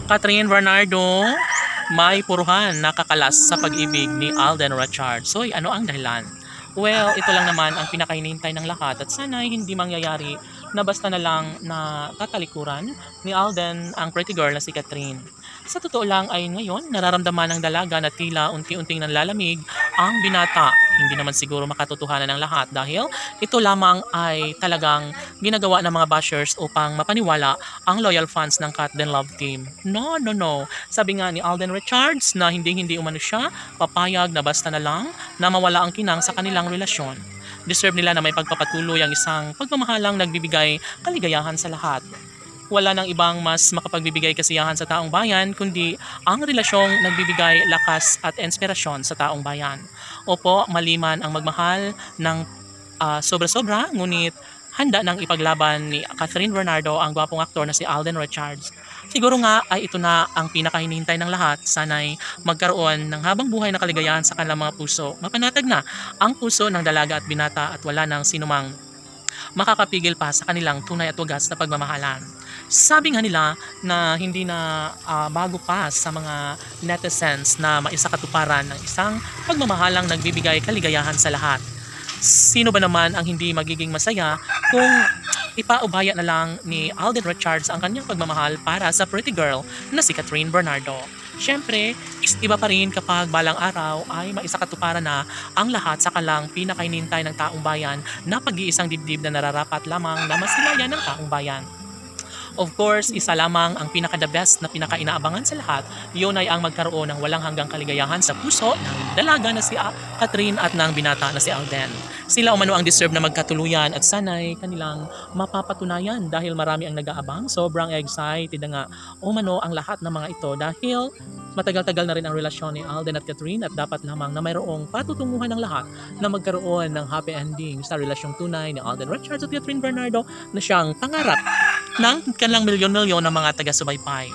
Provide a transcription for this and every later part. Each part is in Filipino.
Catherine Bernardo, may puruhan nakakalas sa pag-ibig ni Alden Richards. So, ano ang dahilan? Well, ito lang naman ang pinakahinihintay ng lahat at sana hindi mangyayari na basta na lang na tatalikuran ni Alden ang pretty girl na si Catherine. Sa totoo lang ay ngayon nararamdaman ng dalaga na tila unti-unting nanlalamig ang binata. Hindi naman siguro makatotohanan ng lahat dahil ito lamang ay talagang ginagawa ng mga bashers upang mapaniwala ang loyal fans ng Cat Den Love Team. No. Sabi nga ni Alden Richards na hindi umano siya papayag na basta na lang na mawala ang kinang sa kanilang relasyon. Deserve nila na may pagpapatuloy ang isang pagmamahalang nagbibigay kaligayahan sa lahat. Wala nang ibang mas makapagbibigay kasiyahan sa taong bayan kundi ang relasyong nagbibigay lakas at inspirasyon sa taong bayan. Opo, maliman ang magmahal ng sobra-sobra, ngunit handa nang ipaglaban ni Catherine Bernardo ang gwapong aktor na si Alden Richards. Siguro nga ay ito na ang pinakahinihintay ng lahat. Sana'y magkaroon ng habang buhay na kaligayahan sa kanilang mga puso. Mapanatag na ang puso ng dalaga at binata at wala nang sinumang makakapigil pa sa kanilang tunay at wagas na pagmamahalan. Sabi nga nila na hindi na bago pa sa mga netizens na maisakatuparan ng isang pagmamahalang nagbibigay kaligayahan sa lahat. Sino ba naman ang hindi magiging masaya kung ipaubaya na lang ni Alden Richards ang kanyang pagmamahal para sa pretty girl na si Catherine Bernardo. Siyempre, iba pa rin kapag balang araw ay maisakatuparan na ang lahat sa kalang pinakahinintay ng taong bayan na pag-iisang dibdib na nararapat lamang na masilayan ng taong bayan. Of course, isa lamang ang pinaka-the best na pinaka-inaabangan sa lahat, yun ay ang magkaroon ng walang hanggang kaligayahan sa puso ng dalaga na si Catherine at ng binata na si Alden. Sila umano ang deserve na magkatuluyan at sana'y kanilang mapapatunayan dahil marami ang nag-aabang. Sobrang excited na nga umano ang lahat ng mga ito dahil matagal-tagal na rin ang relasyon ni Alden at Catherine at dapat lamang na mayroong patutunguhan ng lahat na magkaroon ng happy ending sa relasyong tunay ni Alden Richards at Catherine Bernardo na siyang pangarap ng kanilang milyon-milyon ng mga taga-subaybay.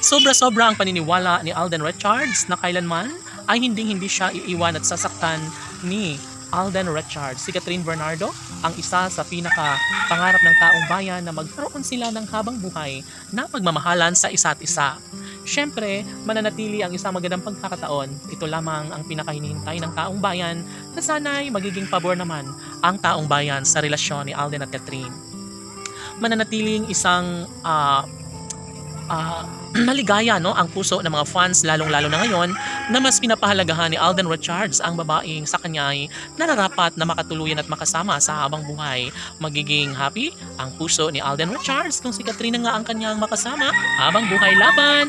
Sobra-sobra ang paniniwala ni Alden Richards na kailanman ay hindi siya iiwan at sasaktan ni Alden Richards. Si Catherine Bernardo ang isa sa pinaka-pangarap ng taong bayan na magkaroon sila ng habang buhay na pagmamahalan sa isa't isa. Siyempre, mananatili ang isang magandang pagkakataon. Ito lamang ang pinakahinihintay ng taong bayan na sana'y magiging pabor naman ang taong bayan sa relasyon ni Alden at Catherine. Mananatiling isang maligaya ang puso ng mga fans lalong-lalo na ngayon na mas pinapahalagahan ni Alden Richards ang babaeng sa kanya ay nararapat na makatuluyan at makasama sa habang buhay. Magiging happy ang puso ni Alden Richards kung si Catherine nga ang kanyang makasama habang buhay laban.